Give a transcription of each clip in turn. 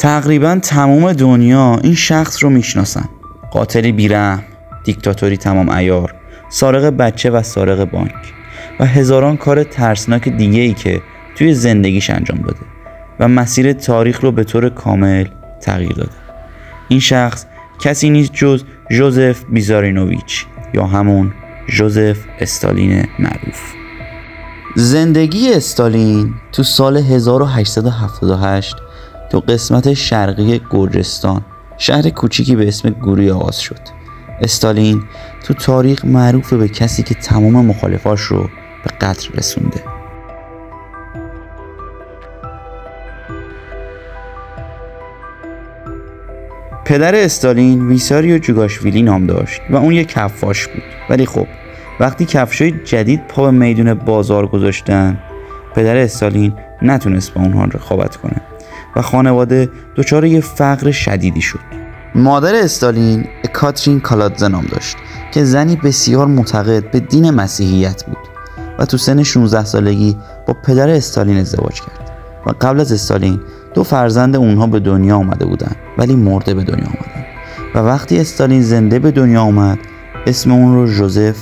تقریبا تمام دنیا این شخص رو میشناسن. قاتلی بیرحم، دیکتاتوری تمام عیار، سارق بچه و سارق بانک و هزاران کار ترسناک دیگه ای که توی زندگیش انجام داده و مسیر تاریخ رو به طور کامل تغییر داده. این شخص کسی نیست جز ژوزف ویزارینوویچ یا همون ژوزف استالین معروف. زندگی استالین تو سال 1878 تو قسمت شرقی گرجستان، شهر کوچیکی به اسم گوری آغاز شد. استالین تو تاریخ معروفه به کسی که تمام مخالفاش رو به قتل رسونده. پدر استالین ویساریو جوگاشویلی نام داشت و اون یک کفاش بود. ولی خب وقتی کفشای جدید پا به میدون بازار گذاشتن، پدر استالین نتونست با اونها رقابت کنه و خانواده دچار یه فقر شدیدی شد. مادر استالین کاترین کالادزه نام داشت که زنی بسیار معتقد به دین مسیحیت بود و تو سن 16 سالگی با پدر استالین ازدواج کرد و قبل از استالین 2 فرزند اونها به دنیا آمده بودن ولی مرده به دنیا آمدن و وقتی استالین زنده به دنیا آمد اسم اون رو ژوزف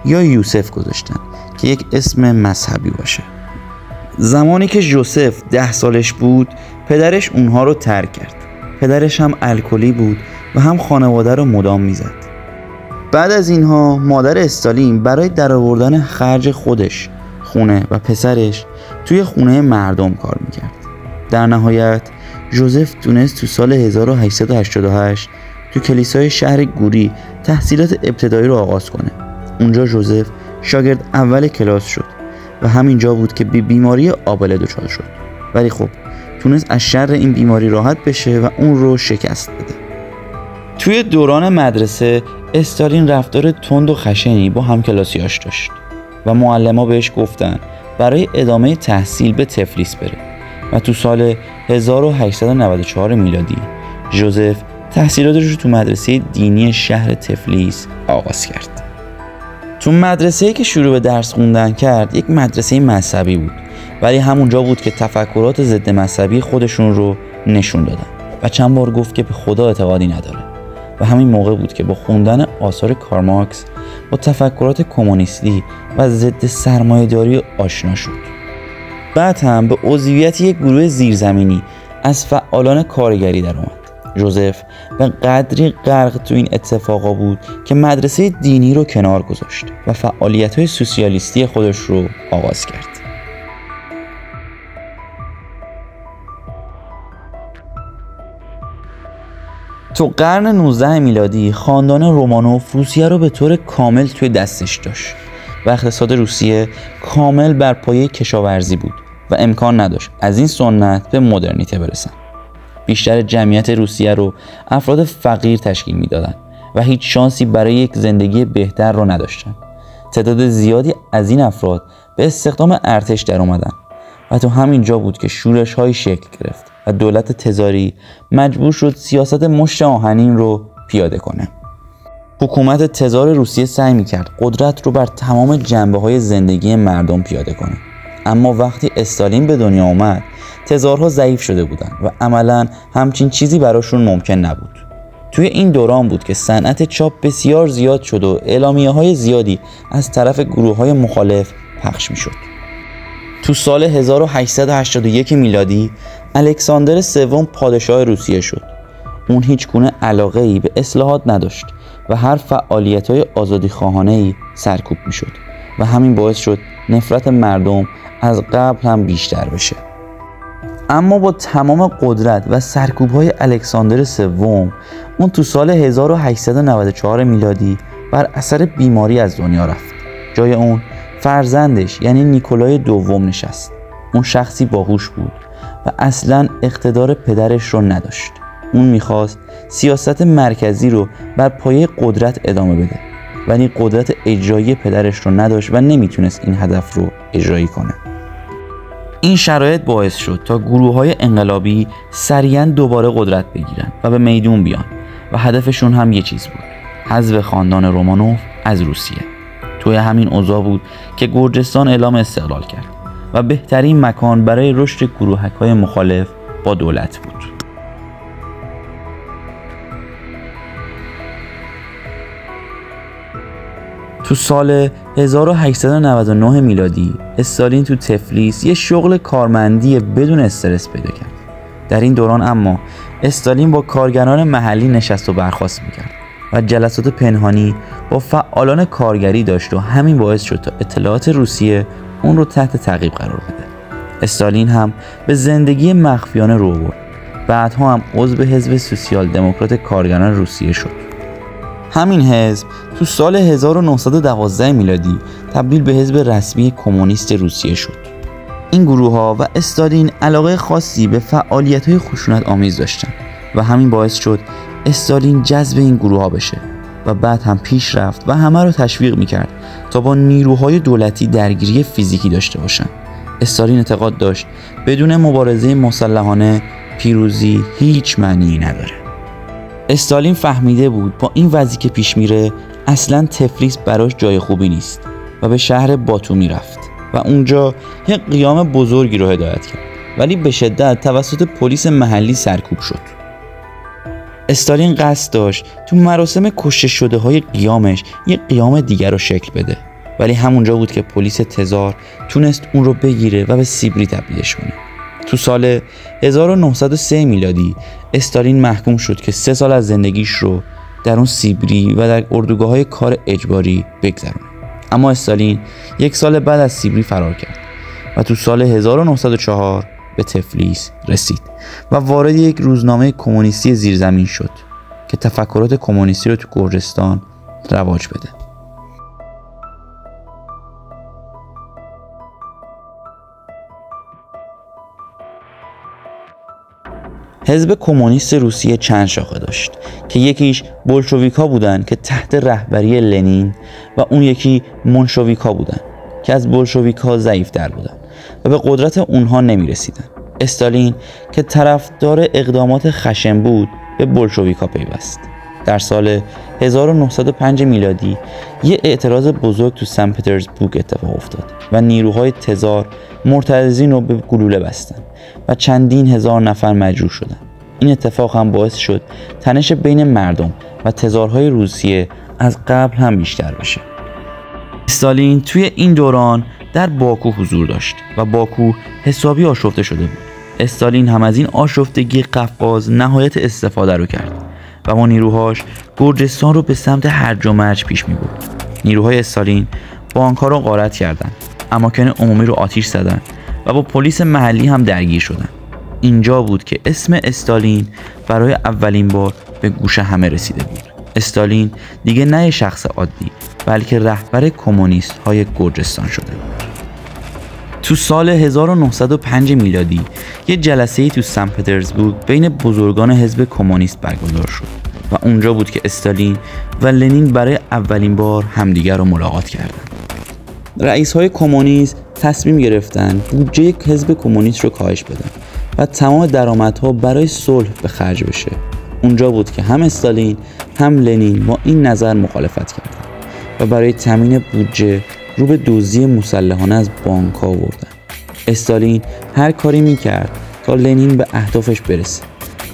یا یوسف گذاشتن که یک اسم مذهبی باشه. زمانی که ژوزف 10 سالش بود پدرش اونها رو ترک کرد. پدرش هم الکلی بود و هم خانواده رو مدام میزد. بعد از اینها مادر استالین برای درآوردن خرج خودش، خونه و پسرش توی خونه مردم کار میکرد. در نهایت ژوزف تونست تو سال 1888 تو کلیسای شهر گوری تحصیلات ابتدایی رو آغاز کنه. اونجا ژوزف شاگرد اول کلاس شد و همینجا بود که به بیماری آبله دچار شد. ولی خب تونست از شر این بیماری راحت بشه و اون رو شکست بده. توی دوران مدرسه استالین رفتار تند و خشنی با همکلاسیاش داشت و معلما بهش گفتن برای ادامه تحصیل به تفلیس بره و تو سال 1894 میلادی ژوزف تحصیلاتش رو تو مدرسه دینی شهر تفلیس آغاز کرد. تو مدرسه‌ای که شروع به درس خوندن کرد یک مدرسه مذهبی بود، ولی همونجا بود که تفکرات ضد مذهبی خودشون رو نشون دادن و چند بار گفت که به خدا اعتقادی نداره و همین موقع بود که با خوندن آثار کارل مارکس با تفکرات کمونیستی و ضد سرمایه‌داری آشنا شد. بعد هم به عضویت یک گروه زیرزمینی از فعالان کارگری در اومد. ژوزف به قدری غرق تو این اتفاقا بود که مدرسه دینی رو کنار گذاشت و فعالیت‌های سوسیالیستی خودش رو آغاز کرد. تو قرن 19 میلادی خاندان رومانوف روسیه رو به طور کامل توی دستش داشت و اقتصاد روسیه کامل بر پایه کشاورزی بود و امکان نداشت از این سنت به مدرنیته برسن. بیشتر جمعیت روسیه رو افراد فقیر تشکیل میدادن و هیچ شانسی برای یک زندگی بهتر رو نداشتن. تعداد زیادی از این افراد به استخدام ارتش در اومدن و تو همین جا بود که شورش های شکل گرفت و دولت تزاری مجبور شد سیاست مشت آهنین رو پیاده کنه. حکومت تزار روسیه سعی میکرد قدرت رو بر تمام جنبه‌های زندگی مردم پیاده کنه، اما وقتی استالین به دنیا آمد تزارها ضعیف شده بودند و عملاً همچین چیزی براشون ممکن نبود. توی این دوران بود که صنعت چاپ بسیار زیاد شد و اعلامیه‌های زیادی از طرف گروه‌های مخالف پخش میشد. تو سال 1881 میلادی الکساندر سوم پادشاه روسیه شد. اون هیچ گونه علاقه‌ای به اصلاحات نداشت و هر فعالیت‌های آزادیخواهانه‌ای سرکوب میشد و همین باعث شد نفرت مردم از قبل هم بیشتر بشه. اما با تمام قدرت و سرکوب‌های الکساندر سوم اون تو سال 1894 میلادی بر اثر بیماری از دنیا رفت. جای اون فرزندش یعنی نیکولای دوم نشست. اون شخصی باهوش بود و اصلاً اقتدار پدرش رو نداشت. اون میخواست سیاست مرکزی رو بر پایه قدرت ادامه بده، ولی قدرت اجرایی پدرش رو نداشت و نمیتونست این هدف رو اجرایی کنه. این شرایط باعث شد تا گروه‌های انقلابی سریعاً دوباره قدرت بگیرن و به میدون بیان و هدفشون هم یه چیز بود: حذف خاندان رومانوف از روسیه. توی همین اوضاع بود که گرجستان اعلام استقلال کرد و بهترین مکان برای رشد گروهک‌های مخالف با دولت بود. تو سال 1899 میلادی استالین تو تفلیس یه شغل کارمندی بدون استرس پیدا کرد. در این دوران اما استالین با کارگران محلی نشست و برخاست میکرد و جلسات پنهانی با فعالان کارگری داشت و همین باعث شد تا اطلاعات روسیه اون رو تحت تعقیب قرار بده. استالین هم به زندگی مخفیانه رو برد. بعدها هم عضو حزب سوسیال دموکرات کارگران روسیه شد. همین حزب تو سال 1912 میلادی تبدیل به حزب رسمی کمونیست روسیه شد. این گروه ها و استالین علاقه خاصی به فعالیت‌های خشونت آمیز داشتند و همین باعث شد استالین جذب این گروه ها بشه و بعد هم پیش رفت و همه رو تشویق میکرد تا با نیروهای دولتی درگیری فیزیکی داشته باشند. استالین اعتقاد داشت بدون مبارزه مسلحانه پیروزی هیچ معنی نداره. استالین فهمیده بود با این وضعی که پیش میره اصلا تفلیس براش جای خوبی نیست و به شهر باتومی رفت و اونجا یک قیام بزرگی رو هدایت کرد، ولی به شدت توسط پلیس محلی سرکوب شد. استالین قصد داشت تو مراسم کشته شده های قیامش یک قیام دیگر رو شکل بده، ولی همونجا بود که پلیس تزار تونست اون رو بگیره و به سیبری تبدیلش کنه. تو سال 1903 میلادی استالین محکوم شد که 3 سال از زندگیش رو در اون سیبری و در اردوگاه‌های کار اجباری بگذرونه. اما استالین 1 سال بعد از سیبری فرار کرد و تو سال 1904 به تفلیس رسید و وارد یک روزنامه کمونیستی زیرزمین شد که تفکرات کمونیستی رو تو گرجستان رواج بده. حزب کمونیست روسیه چند شاخه داشت که یکیش بولشویک‌ها بودن که تحت رهبری لنین و اون یکی منشویک‌ها بودن که از بولشویک‌ها ضعیف‌تر بودن و به قدرت اونها نمی‌رسیدن. استالین که طرفدار اقدامات خشن بود به بولشویک‌ها پیوست. در سال 1905 میلادی یه اعتراض بزرگ تو سن پترزبورگ اتفاق افتاد و نیروهای تزار معترضین رو به گلوله بستن و چندین هزار نفر مجروح شدند. این اتفاق هم باعث شد تنش بین مردم و تزارهای روسیه از قبل هم بیشتر بشه. استالین توی این دوران در باکو حضور داشت و باکو حسابی آشفته شده بود. استالین هم از این آشفتگی قفقاز نهایت استفاده رو کرد و با نیروهاش گرجستان رو به سمت هرج و مرج پیش می برد. نیروهای استالین بانک‌ها رو غارت کردند، اماکن عمومی رو آتش زدند و با پلیس محلی هم درگیر شدند. اینجا بود که اسم استالین برای اولین بار به گوش همه رسیده بود. استالین دیگه نه یه شخص عادی بلکه رهبر کمونیست های گرجستان شده بود. تو سال 1905 میلادی یه جلسه‌ای تو سن پترزبورگ بین بزرگان حزب کمونیست برگزار شد و اونجا بود که استالین و لنین برای اولین بار همدیگر رو ملاقات کردند. رئیس‌های کمونیست تصمیم گرفتن بودجه حزب کمونیست رو کاهش بدن و تمام درآمدها برای صلح به خرج بشه. اونجا بود که هم استالین هم لنین با این نظر مخالفت کردند و برای تامین بودجه رو به دزدی مسلحانه از بانک‌ها آوردن. استالین هر کاری میکرد تا لنین به اهدافش برسه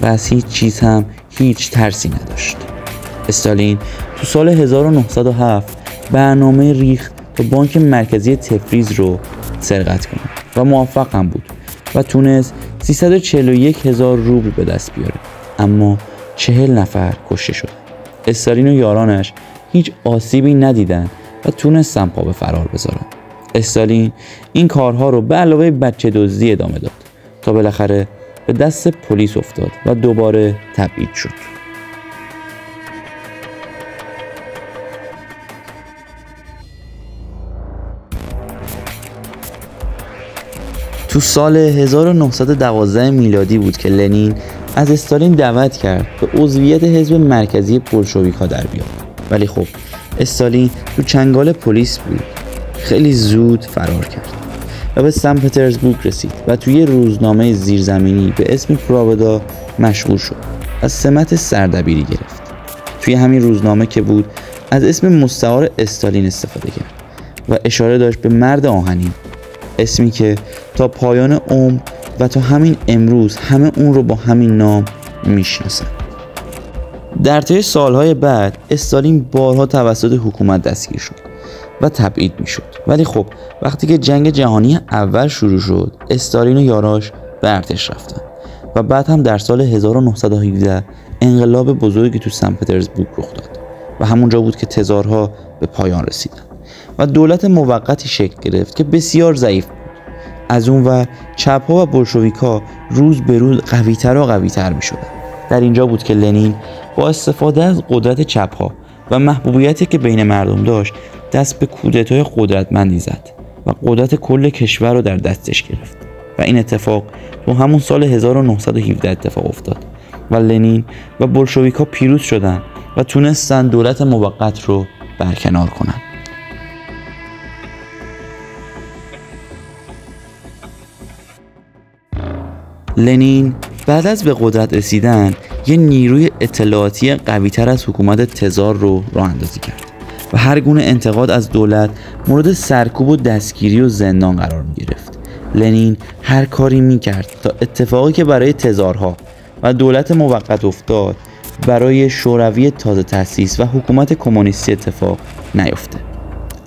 و از هیچ چیز هم هیچ ترسی نداشت. استالین تو سال 1907 برنامه ریخت تا بانک مرکزی تفریز رو سرقت کنه و موفق هم بود و تونست 341,000 روبل به دست بیاره، اما 40 نفر کشته شد. استالین و یارانش هیچ آسیبی ندیدن و تونستن پا به فرار بذارن. استالین این کارها رو به علاوه بچه دزدی ادامه داد تا بالاخره به دست پلیس افتاد و دوباره تبعید شد. تو سال 1912 میلادی بود که لنین از استالین دعوت کرد به عضویت حزب مرکزی بولشویک‌ها در بیاد، ولی خب استالین تو چنگال پلیس بود. خیلی زود فرار کرد و به سن پترزبورگ رسید و توی روزنامه زیرزمینی به اسم پراودا مشغول شد و سمت سردبیری گرفت. توی همین روزنامه که بود از اسم مستعار استالین استفاده کرد و اشاره داشت به مرد آهنین، اسمی که تا پایان عمر و تا همین امروز همه اون رو با همین نام میشناسن. در طی سالهای بعد استالین بارها توسط حکومت دستگیر شد و تبعید میشد. ولی خب وقتی که جنگ جهانی اول شروع شد، استالین و یاراش به ارتش رفتن و بعد هم در سال 1917 انقلاب بزرگی تو سن پترزبورگ رخ داد و همونجا بود که تزارها به پایان رسیدن و دولت موقتی شکل گرفت که بسیار ضعیف بود. از اون ور چپ‌ها و بولشویک‌ها روز به روز قوی‌تر و قوی‌تر می‌شدن. در اینجا بود که لنین با استفاده از قدرت چپ‌ها و محبوبیتی که بین مردم داشت دست به کودتای قدرتمندی زد و قدرت کل کشور رو در دستش گرفت و این اتفاق تو همون سال 1917 اتفاق افتاد و لنین و بولشویک‌ها پیروز شدن و تونستن دولت موقت رو برکنار کنن. لنین بعد از به قدرت رسیدن یه نیروی اطلاعاتی قوی‌تر از حکومت تزار رو راه اندازی کرد و هر گونه انتقاد از دولت مورد سرکوب و دستگیری و زندان قرار می گرفت. لنین هر کاری می کرد تا اتفاقی که برای تزارها و دولت موقت افتاد برای شوروی تازه تأسیس و حکومت کمونیستی اتفاق نیفته.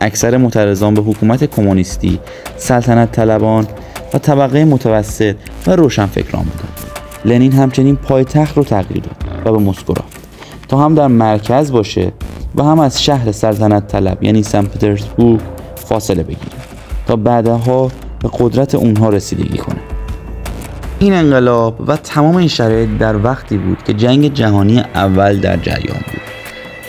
اکثر معترضان به حکومت کمونیستی سلطنت طلبان و طبقه متوسط و روشنفکران بودند. لنین همچنین پایتخت رو تغییر داد و به مسکو رفت تا هم در مرکز باشه و هم از شهر سلطنت طلب یعنی سن پترزبورگ فاصله بگیره تا بعدها به قدرت اونها رسیدگی کنه. این انقلاب و تمام این شرایط در وقتی بود که جنگ جهانی اول در جریان بود.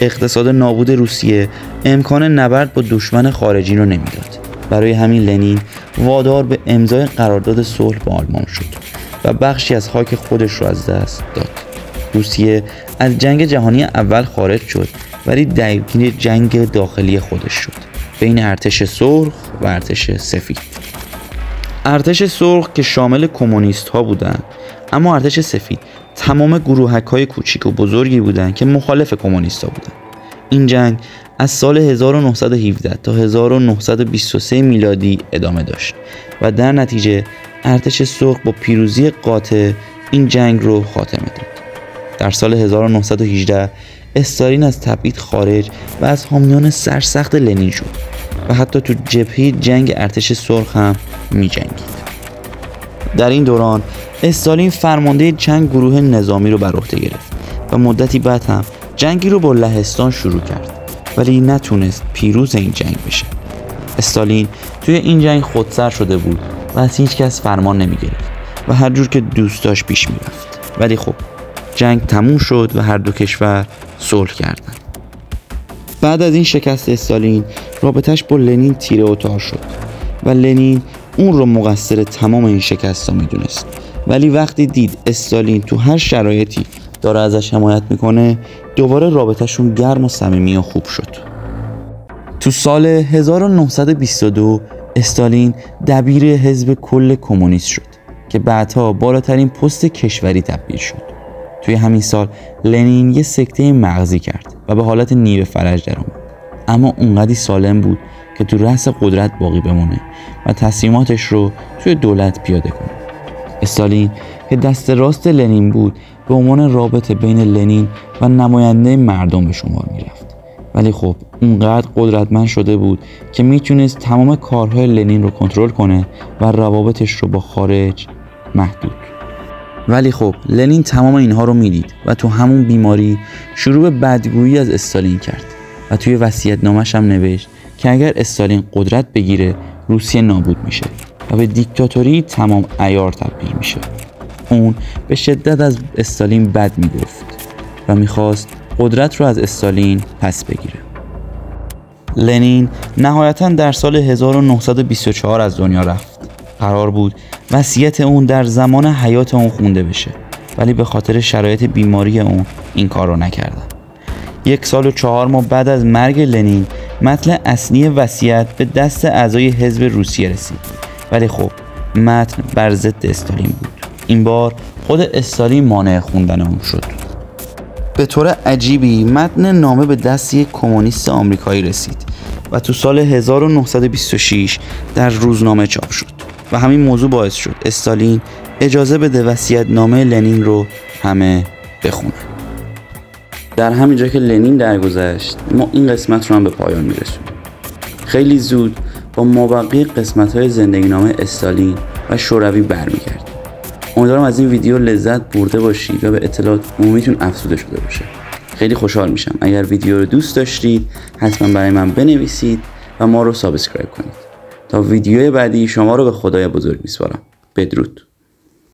اقتصاد نابود روسیه امکان نبرد با دشمن خارجی رو نمیداد. برای همین لنین وادار به امضای قرارداد صلح با آلمان شد و بخشی از خاک خودش رو از دست داد. روسیه از جنگ جهانی اول خارج شد ولی درگیر جنگ داخلی خودش شد بین ارتش سرخ و ارتش سفید. ارتش سرخ که شامل کمونیست ها بودن، اما ارتش سفید تمام گروهک های کوچیک و بزرگی بودن که مخالف کمونیست ها بودن. این جنگ از سال 1917 تا 1923 میلادی ادامه داشت و در نتیجه ارتش سرخ با پیروزی قاطع این جنگ رو خاتمه داد. در سال 1918 استالین از تبعید خارج و از حامیان سرسخت لنین شد و حتی تو جبهه جنگ ارتش سرخ هم می جنگید. در این دوران استالین فرمانده چند گروه نظامی رو بر عهده گرفت و مدتی بعد هم جنگی رو با لهستان شروع کرد ولی نتونست پیروز این جنگ بشه. استالین توی این جنگ خودسر شده بود و از هیچ کس فرمان نمی گرفت و هر جور که دوست داشت پیش می رفت. ولی خب جنگ تموم شد و هر دو کشور صلح کردند. بعد از این شکست استالین رابطش با لنین تیره و تار شد و لنین اون رو مقصر تمام این شکست‌ها میدونست. ولی وقتی دید استالین تو هر شرایطی داره ازش حمایت میکنه، دوباره رابطهشون گرم و صمیمی و خوب شد. تو سال 1922 استالین دبیر حزب کل کمونیست شد که بعدها بالاترین پست کشوری تبدیل شد. توی همین سال لنین یه سکته مغزی کرد و به حالت نیمه فلج در اومد، اما اونقدی سالم بود که تو رأس قدرت باقی بمونه و تصمیماتش رو توی دولت پیاده کنه. استالین که دست راست لنین بود به عنوان رابطه بین لنین و نماینده مردم به شمار میرفت. ولی خب اونقدر قدرتمند شده بود که میتونست تمام کارهای لنین رو کنترل کنه و روابطش رو با خارج محدود. ولی خب لنین تمام اینها رو میدید و تو همون بیماری شروع به بدگویی از استالین کرد و توی وصیت‌نامه‌ش هم نوشت که اگر استالین قدرت بگیره روسیه نابود میشه و به دیکتاتوری تمام عیار تبدیل میشه. اون به شدت از استالین بد میگفت و میخواست قدرت رو از استالین پس بگیره. لنین نهایتاً در سال 1924 از دنیا رفت. قرار بود وصیت اون در زمان حیات اون خونده بشه، ولی به خاطر شرایط بیماری اون این کار رو نکردن. 1 سال و 4 ماه بعد از مرگ لنین متن اصلی وصیت به دست اعضای حزب روسیه رسید، ولی خب متن بر ضد استالین بود. این بار خود استالین مانع خوندن اون شد. به طور عجیبی متن نامه به دست یک کمونیست آمریکایی رسید و تو سال 1926 در روزنامه چاپ شد و همین موضوع باعث شد استالین اجازه بده وصیت‌نامه لنین رو همه بخونن. در همین جا که لنین درگذشت ما این قسمت رو هم به پایان میرسونیم. خیلی زود با مابقی قسمت‌های زندگینامه استالین و شوروی برمیگردیم. امیدوارم از این ویدیو لذت برده باشید و به اطلاعات عمومیتون افزوده شده باشه. خیلی خوشحال میشم اگر ویدیو رو دوست داشتید حتما برای من بنویسید و ما رو سابسکرایب کنید. تا ویدیوی بعدی شما رو به خدای بزرگ میسپارم. بدرود.